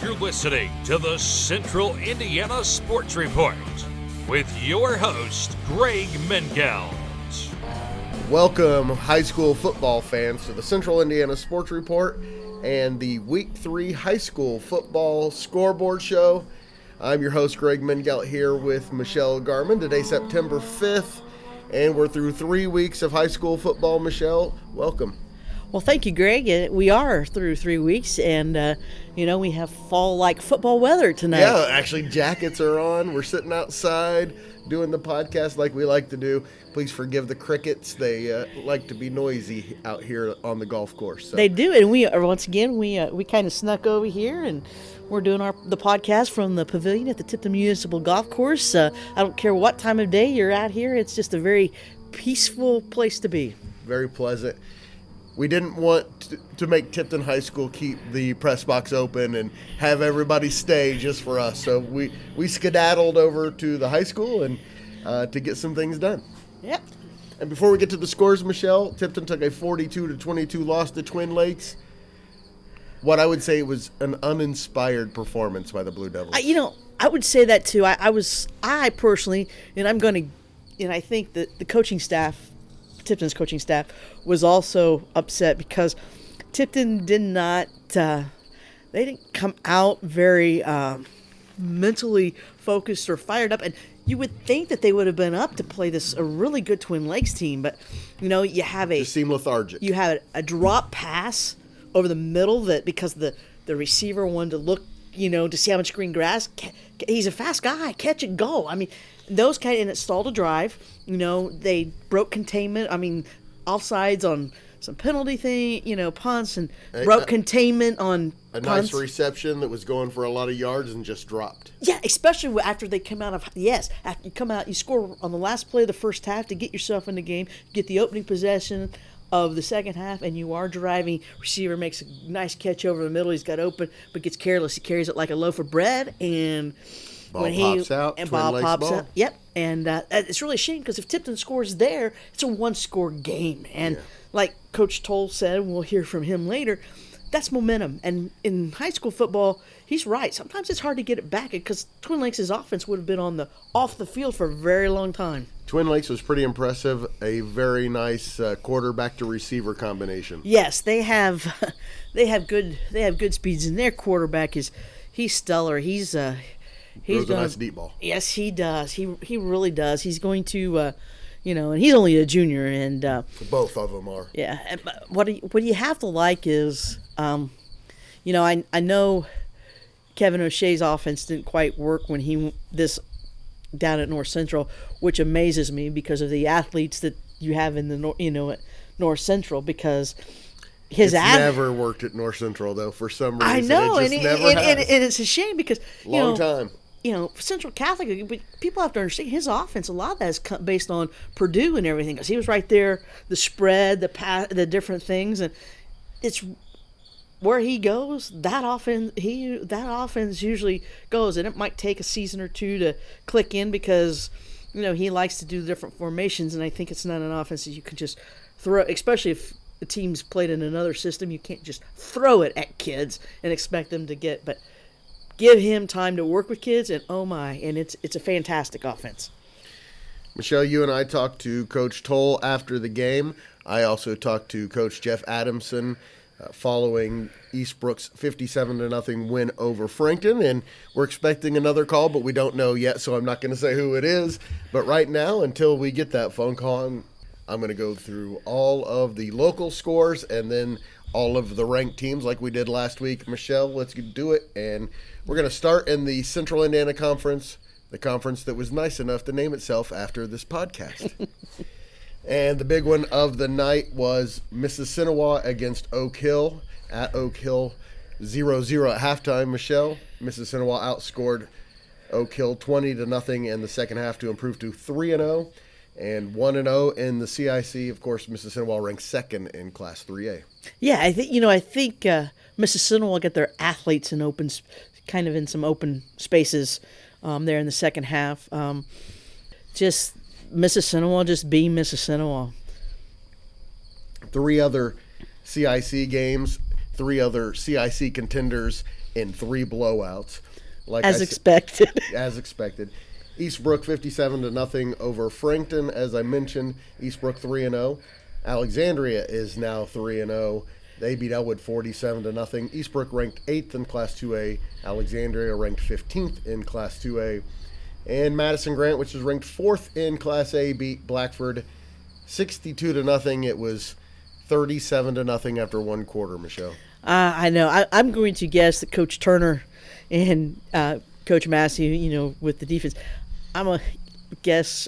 You're listening to the Central Indiana Sports Report with your host, Greg Mengelt. Welcome, high school football fans, to the Central Indiana Sports Report and the Week 3 High School Football Scoreboard Show. I'm your host, Greg Mengelt, here with Michelle Garmon. Today, September 5th, and we're through 3 weeks of high school football. Michelle, welcome. Well, thank you, Greg. We are through 3 weeks, and, we have fall-like football weather tonight. Yeah, actually, jackets are on. We're sitting outside doing the podcast like we like to do. Please forgive the crickets. They like to be noisy out here on the golf course. So. They do, and we kind of snuck over here, and we're doing the podcast from the pavilion at the Tipton Municipal Golf Course. I don't care what time of day you're out here. It's just a very peaceful place to be. Very pleasant. We didn't want to make Tipton High School keep the press box open and have everybody stay just for us. So we skedaddled over to the high school and to get some things done. Yep. And before we get to the scores, Michelle, Tipton took a 42-22 loss to Twin Lakes. What I would say was an uninspired performance by the Blue Devils. I would say that too. I personally, and I think that the coaching staff, Tipton's coaching staff, was also upset because Tipton they didn't come out very mentally focused or fired up, and you would think that they would have been up to play a really good Twin Lakes team, but you have Just seem lethargic. You have a drop pass over the middle that because the receiver wanted to look, to see how much green grass. He's a fast guy, catch and go. I mean, those kind, and it stalled a drive. They broke containment. I mean, offsides on some penalty thing, punts, and broke containment on punts. Nice reception that was going for a lot of yards and just dropped. Yeah, especially after they come out of, after you come out, you score on the last play of the first half to get yourself in the game, get the opening possession of the second half, and you are driving. Receiver makes a nice catch over the middle. He's got open, but gets careless. He carries it like a loaf of bread, and ball pops out. And Twin ball Lakes pops ball. out. Yep, and it's really a shame because if Tipton scores there, it's a one-score game. And like Coach Tolle said, we'll hear from him later, that's momentum. And in high school football, he's right. Sometimes it's hard to get it back because Twin Lakes' offense would have been off the field for a very long time. Twin Lakes was pretty impressive. A very nice quarterback to receiver combination. Yes, they have good speeds, and their quarterback he's stellar. He's throws a nice deep ball. Yes, he does. He really does. He's going to and he's only a junior, and both of them are. Yeah, and what you have to like is I know Kevin O'Shea's offense didn't quite work when down at North Central, which amazes me because of the athletes that you have in the at North Central, because it's never worked at North Central though for some reason. I know, and it's a shame because long time. Central Catholic, but people have to understand his offense. A lot of that is based on Purdue and everything, because he was right there, the spread, the different things, and it's where he goes. That offense usually goes, and it might take a season or two to click in because he likes to do different formations, and I think it's not an offense that you can just throw, especially if the team's played in another system. You can't just throw it at kids and expect them to get, but give him time to work with kids, and and it's a fantastic offense. Michelle, you and I talked to Coach Tolle after the game. I also talked to Coach Jeff Adamson following Eastbrook's 57-0 win over Frankton, and we're expecting another call, but we don't know yet, so I'm not going to say who it is. But right now, until we get that phone call, I'm going to go through all of the local scores and then all of the ranked teams like we did last week. Michelle, let's do it, and we're going to start in the Central Indiana Conference, the conference that was nice enough to name itself after this podcast. And the big one of the night was Mississinewa against Oak Hill. At Oak Hill, 0-0 at halftime. Michelle, Mississinewa outscored Oak Hill 20-0 in the second half to improve to 3-0 and 1-0 in the CIC. Of course, Mississinewa ranked second in Class 3A. Yeah, I think Mississinewa will get their athletes in in some open spaces there in the second half. Just Mississinewa just being Mississinewa. 3 other CIC games. 3 other CIC contenders in 3 blowouts. As expected. As expected. Eastbrook 57-0 over Frankton. As I mentioned, Eastbrook 3-0. Alexandria is now 3-0. They beat Elwood 47-0. Eastbrook ranked 8th in Class 2A. Alexandria ranked 15th in Class 2A. And Madison Grant, which is ranked 4th in Class A, beat Blackford 62-0. It was 37-0 after 1 quarter, Michelle. I know. I'm going to guess that Coach Turner and Coach Massey, with the defense, I'm going to guess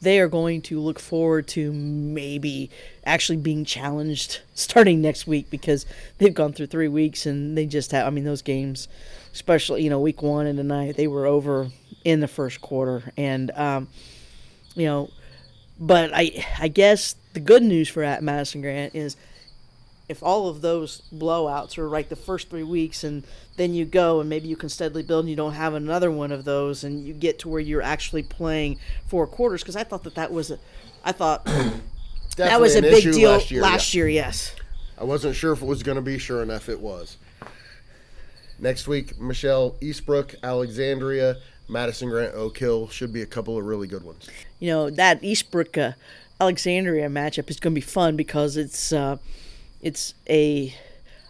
they are going to look forward to maybe actually being challenged starting next week, because they've gone through 3 weeks and they just have, those games, especially, week 1 and tonight, they were over in the first quarter. And, but I guess the good news for Madison Grant is if all of those blowouts are the first 3 weeks, and then you go and maybe you can steadily build and you don't have another one of those, and you get to where you're actually playing 4 quarters, because I thought that was that was a big deal last year. Yes. I wasn't sure if it was going to be. Sure enough, it was. Next week, Michelle, Eastbrook, Alexandria, Madison Grant, Oak Hill should be a couple of really good ones. That Eastbrook Alexandria matchup is going to be fun because it's a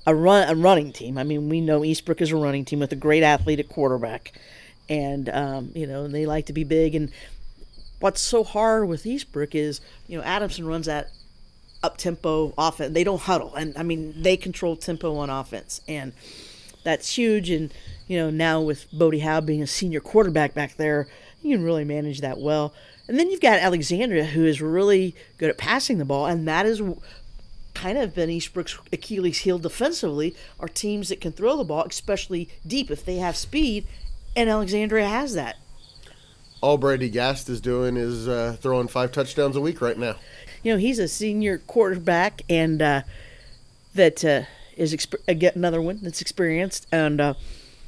running team. We know Eastbrook is a running team with a great athlete at quarterback, and they like to be big. And what's so hard with Eastbrook is Adamson runs that up tempo offense. They don't huddle, and they control tempo on offense, and that's huge. And now with Bodie Howe being a senior quarterback back there, you can really manage that well. And then you've got Alexandria, who is really good at passing the ball, and that is kind of been Eastbrook's Achilles heel defensively, are teams that can throw the ball, especially deep if they have speed, and Alexandria has that. All Brady Gast is doing is throwing 5 touchdowns a week right now. He's a senior quarterback, and that is get another one that's experienced, and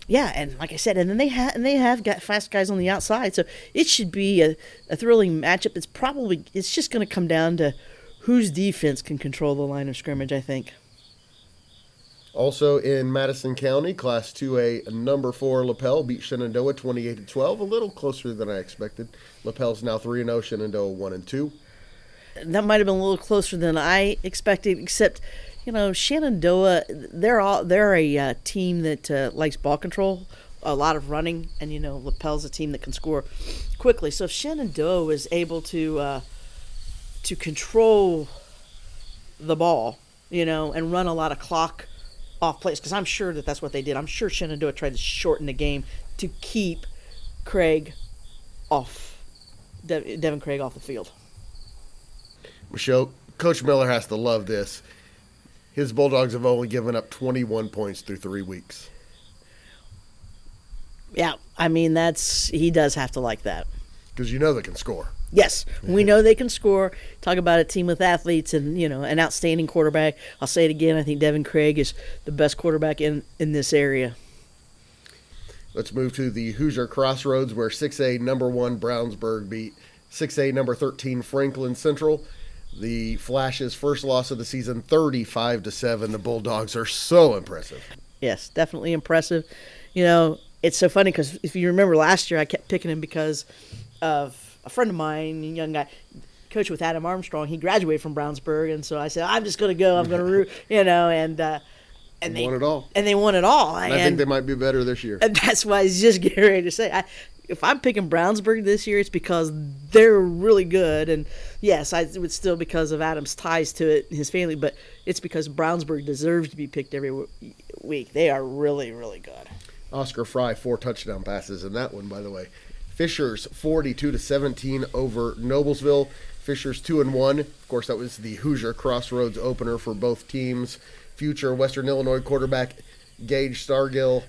and like I said, and then they have got fast guys on the outside, so it should be a thrilling matchup. It's just going to come down to whose defense can control the line of scrimmage, I think. Also in Madison County, Class 2A, number 4 LaPel beat Shenandoah 28-12, a little closer than I expected. LaPel's now 3-0, Shenandoah 1-2. That might have been a little closer than I expected, except Shenandoah, they're a team that likes ball control, a lot of running, and LaPel's a team that can score quickly. So if Shenandoah is able to control the ball, and run a lot of clock off plays, because I'm sure that's what they did. I'm sure Shenandoah tried to shorten the game to keep Craig off, Devin Craig off the field. Michelle, Coach Miller has to love this. His Bulldogs have only given up 21 points through 3 weeks. Yeah, he does have to like that. Because they can score. Yes, we know they can score. Talk about a team with athletes and, an outstanding quarterback. I'll say it again. I think Devin Craig is the best quarterback in this area. Let's move to the Hoosier Crossroads, where 6A number 1 Brownsburg beat 6A number 13 Franklin Central. The Flash's first loss of the season, 35-7. The Bulldogs are so impressive. Yes, definitely impressive. It's so funny because if you remember last year, I kept picking him because of a friend of mine, a young guy, coach with Adam Armstrong. He graduated from Brownsburg, and so I said, I'm just going to go. I'm going to root, and they won it all. And they won it all. And I think they might be better this year. And that's why I was just getting ready to say, if I'm picking Brownsburg this year, it's because they're really good. And yes, it's still because of Adam's ties to it, his family, but it's because Brownsburg deserves to be picked every week. They are really, really good. Oscar Fry, 4 touchdown passes in that one, by the way. Fishers 42-17 over Noblesville. Fishers 2-1. Of course, that was the Hoosier Crossroads opener for both teams. Future Western Illinois quarterback Gage Stargill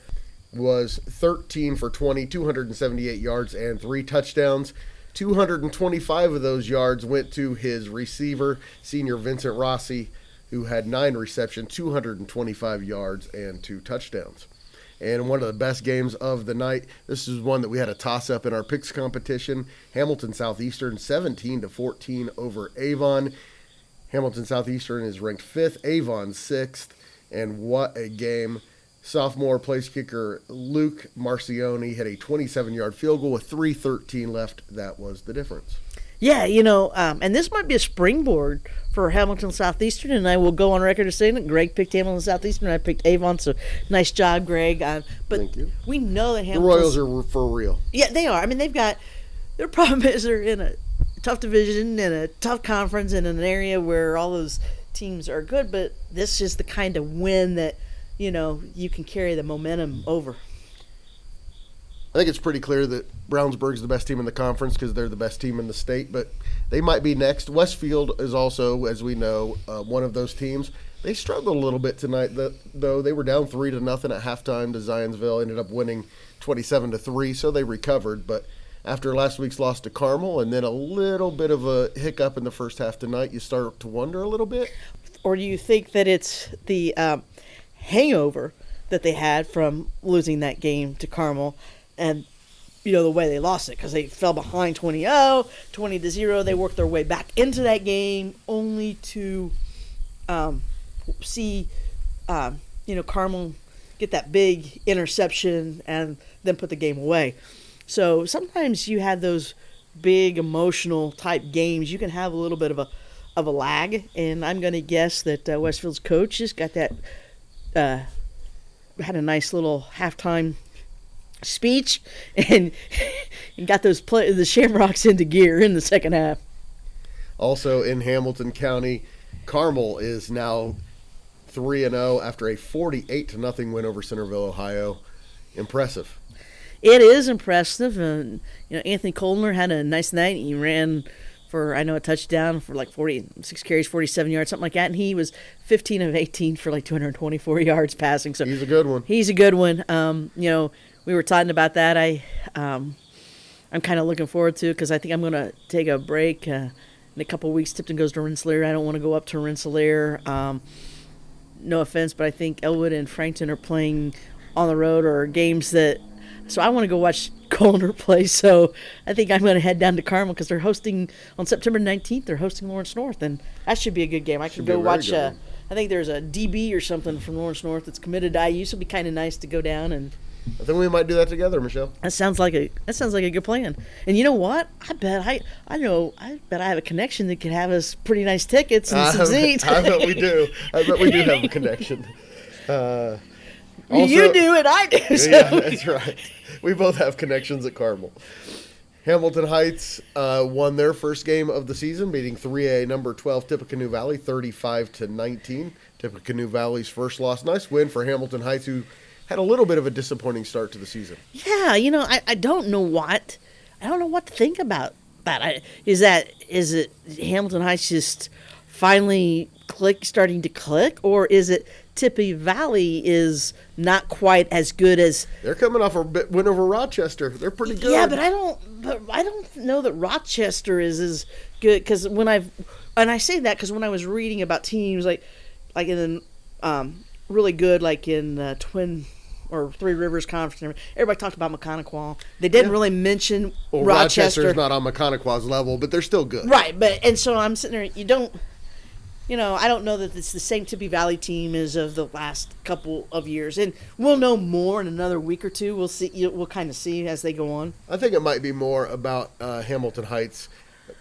was 13 for 20, 278 yards and 3 touchdowns. 225 of those yards went to his receiver, senior Vincent Rossi, who had 9 receptions, 225 yards and 2 touchdowns. And one of the best games of the night, this is one that we had a toss-up in our picks competition. Hamilton Southeastern 17-14 over Avon. Hamilton Southeastern is ranked 5th, Avon 6th. and what a game. Sophomore place kicker Luke Marcioni hit a 27-yard field goal with 3:13 left. That was the difference. Yeah, and this might be a springboard for Hamilton Southeastern, and I will go on record as saying that Greg picked Hamilton Southeastern, and I picked Avon, so nice job, Greg. But Thank you. We know that The Hamilton... Royals are for real. Yeah, they are. I mean, they've got... Their problem is they're in a tough division and a tough conference and in an area where all those teams are good, but this is the kind of win that, you can carry the momentum over. I think it's pretty clear that Brownsburg's the best team in the conference because they're the best team in the state, but they might be next. Westfield is also, as we know, one of those teams. They struggled a little bit tonight, though. They were down 3-0 at halftime to Zionsville, ended up winning 27-3, so they recovered. But after last week's loss to Carmel and then a little bit of a hiccup in the first half tonight, you start to wonder a little bit. Or do you think that it's the hangover that they had from losing that game to Carmel and the way they lost it, because they fell behind 20-0, 20-0. They worked their way back into that game only to see Carmel get that big interception and then put the game away. So sometimes you have those big emotional type games. You can have a little bit of a lag, and I'm going to guess that Westfield's coach has got that had a nice little halftime speech and got the Shamrocks into gear in the second half. Also in Hamilton County, Carmel is now 3-0 after a 48-0 win over Centerville, Ohio. Impressive. It is impressive. And Anthony Koldner had a nice night. He ran for, a touchdown for like 46 carries, 47 yards, something like that. And he was 15 of 18 for like 224 yards passing. So he's a good one. He's a good one. We were talking about that. I'm kind of looking forward to it because I think I'm going to take a break. In a couple of weeks, Tipton goes to Rensselaer. I don't want to go up to Rensselaer. No offense, but I think Elwood and Frankton are playing on the road or games that – so I want to go watch Koldner play. So I think I'm going to head down to Carmel because they're hosting on September 19th. They're hosting Lawrence North, and that should be a good game. I could go watch. I think there's a DB or something from Lawrence North that's committed to IU. So it'd be kind of nice to go down and. I think we might do that together, Michelle. That sounds like a good plan. And you know what? I bet I have a connection that could have us pretty nice tickets and some seats. I bet we do. I bet we do have a connection. Also, you do and I do. So. Yeah, that's right. We both have connections at Carmel. Hamilton Heights won their first game of the season, beating 3A number 12 Tippecanoe Valley 35-19. Tippecanoe Valley's first loss. Nice win for Hamilton Heights, who had a little bit of a disappointing start to the season. Yeah, I don't know what to think about that. Is it Hamilton Heights just finally starting to click, or is it Tippy Valley is not quite as good as they're coming off a win over Rochester? They're pretty good. Yeah, but I don't know that Rochester is as good because I say that because when I was reading about teams like in really good like in Twin or Three Rivers Conference, everybody talked about McConaughey. They didn't really mention Rochester. Rochester's not on McConaughey's level, but they're still good. Right, and so I'm sitting there. I don't know that it's the same Tippy Valley team as of the last couple of years, and we'll know more in another week or two. We'll see. We'll kind of see as they go on. I think it might be more about Hamilton Heights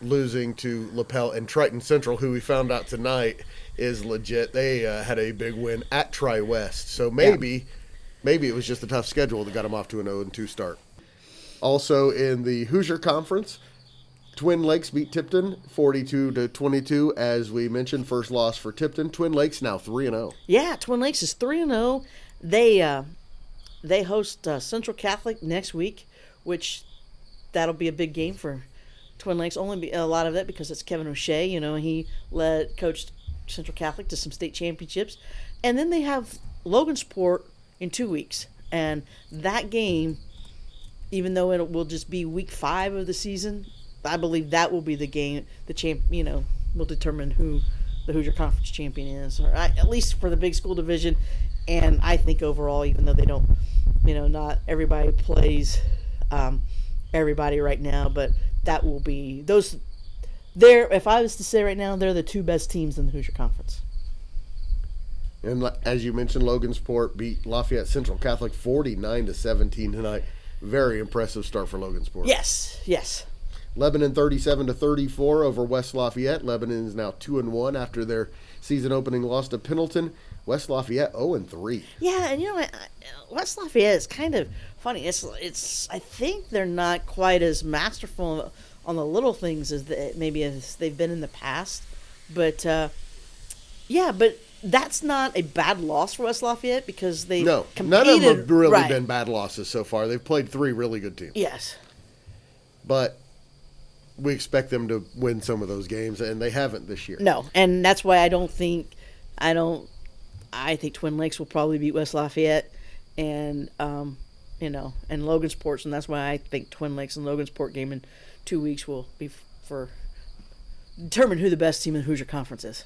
losing to LaPel and Triton Central, who we found out tonight is legit. They had a big win at Tri-West, so maybe it was just a tough schedule that got them off to an 0-2 start. Also in the Hoosier Conference, Twin Lakes beat Tipton 42-22. As we mentioned, first loss for Tipton. Twin Lakes now 3-0. Yeah, Twin Lakes is 3-0. They host Central Catholic next week, which that'll be a big game for Twin Lakes. Only be a lot of it because it's Kevin O'Shea. He coached Central Catholic to some state championships, and then they have Logansport in 2 weeks, and that game, even though it will just be week 5 of the season, I believe that will be the game. Will determine who the Hoosier Conference champion is, or at least for the big school division. And I think overall, even though they don't, not everybody plays everybody right now, but that will be those. If I was to say right now, they're the 2 best teams in the Hoosier Conference. And as you mentioned, Logansport beat Lafayette Central Catholic 49-17 tonight. Very impressive start for Logansport. Yes. Lebanon 37-34 over West Lafayette. Lebanon is now 2-1 after their season opening loss to Pendleton. West Lafayette 0-3. Yeah, and you know what? West Lafayette is kind of funny. It's. I think they're not quite as masterful on the little things as they've been in the past. But but that's not a bad loss for West Lafayette because they competed. None of them have really been bad losses so far. They've played 3 really good teams. Yes. But we expect them to win some of those games, and they haven't this year. No, and that's why I think Twin Lakes will probably beat West Lafayette, and and Logansport, and that's why I think Twin Lakes and Logansport game in 2 weeks will be for determine who the best team in the Hoosier Conference is.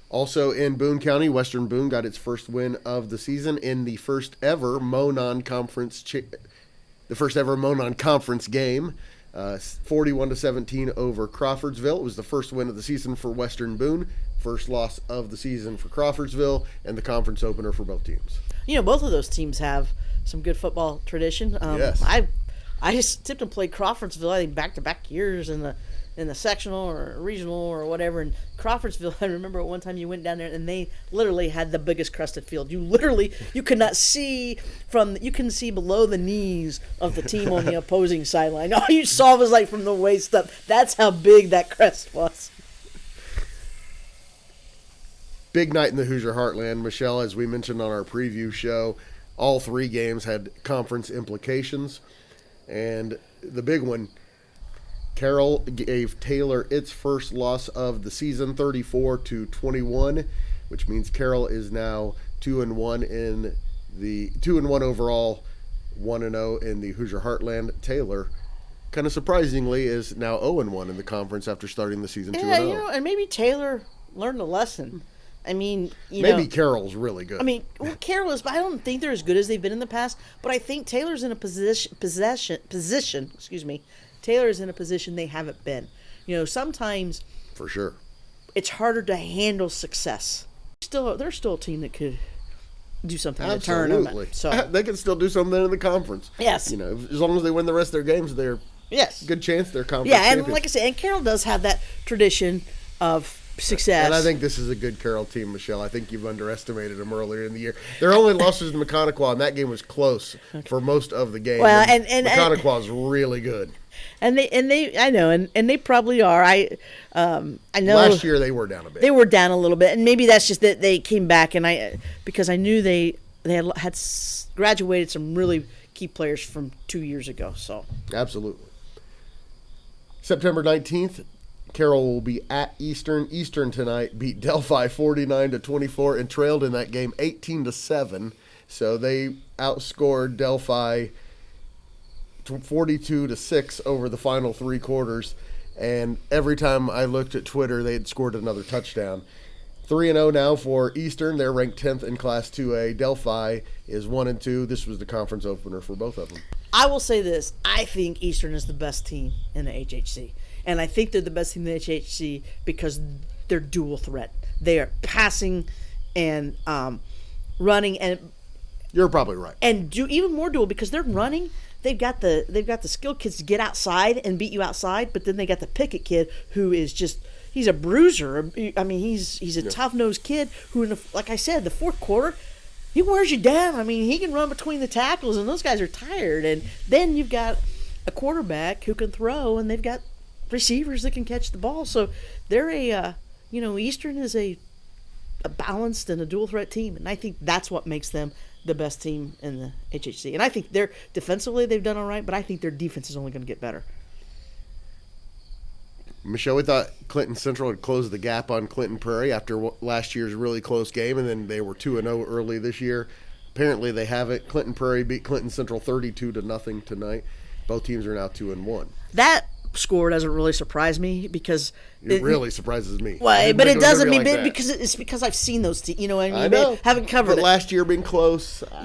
Also in Boone County, Western Boone got its first win of the season in the first ever Monon Conference game. 41-17 over Crawfordsville. It was the first win of the season for Western Boone, first loss of the season for Crawfordsville, and the conference opener for both teams. Both of those teams have some good football tradition. Yes. Tipton played Crawfordsville, I think, back-to-back years in the sectional or regional or whatever. And Crawfordsville, I remember at one time you went down there and they literally had the biggest crested field. You could not see you couldn't see below the knees of the team on the opposing sideline. All you saw was like from the waist up. That's how big that crest was. Big night in the Hoosier Heartland. Michelle, as we mentioned on our preview show, all 3 games had conference implications. And the big one, Carroll gave Taylor its first loss of the season, 34-21, which means Carroll is now 2-1 in the 2-1 overall, 1-0 in the Hoosier Heartland. Taylor, kind of surprisingly, is now 0-1 in the conference after starting the season 2-0. And maybe Taylor learned a lesson. I mean, maybe Carroll's really good. I mean, Carroll is, but I don't think they're as good as they've been in the past. But I think Taylor's in a position. Taylor's in a position they haven't been. Sometimes for sure it's harder to handle success. They're still a team that could do something in the tournament. So they can still do something in the conference. Yes, as long as they win the rest of their games, they're good chance they're conference. Yeah, and champions. like I said, and Carroll does have that tradition of success. And I think this is a good Carroll team, Michelle. I think you've underestimated them earlier in the year. Their only losses in Mechaniquah, and that game was close for most of the game. Well, and Mechaniquah is really good. And they probably are. I know last year they were down a bit. They were down a little bit, and maybe that's just that they came back, because I knew they had graduated some really key players from 2 years ago. So absolutely. September 19th. Carroll will be at Eastern. Eastern tonight beat Delphi 49-24 and trailed in that game 18-7. So they outscored Delphi 42-6 over the final 3 quarters. And every time I looked at Twitter, they had scored another touchdown. 3-0 now for Eastern. They're ranked 10th in Class 2A. Delphi is 1-2. This was the conference opener for both of them. I will say this. I think Eastern is the best team in the HHC. And I think they're the best team in the HHC because they're dual threat. They are passing and running, and you're probably right. And do even more dual because they're running. They've got the skilled kids to get outside and beat you outside, but then they got the picket kid who is he's a bruiser. I mean, he's a tough-nosed kid who, like I said, the fourth quarter, he wears you down. I mean, he can run between the tackles, and those guys are tired. And then you've got a quarterback who can throw, and they've got receivers that can catch the ball. So they're Eastern is a balanced and a dual threat team, and I think that's what makes them the best team in the HHC. And I think they're defensively they've done all right, but I think their defense is only going to get better. Michelle, we thought Clinton Central had closed the gap on Clinton Prairie after last year's really close game, and then they were 2-0 early this year. Apparently they haven't. Clinton Prairie beat Clinton Central 32-0 tonight. Both teams are now 2-1. That score doesn't really surprise me because it really surprises me. Well, but it doesn't mean because I've seen those teams. You know what I mean? I know. Haven't covered but it. Last year being close. Yeah,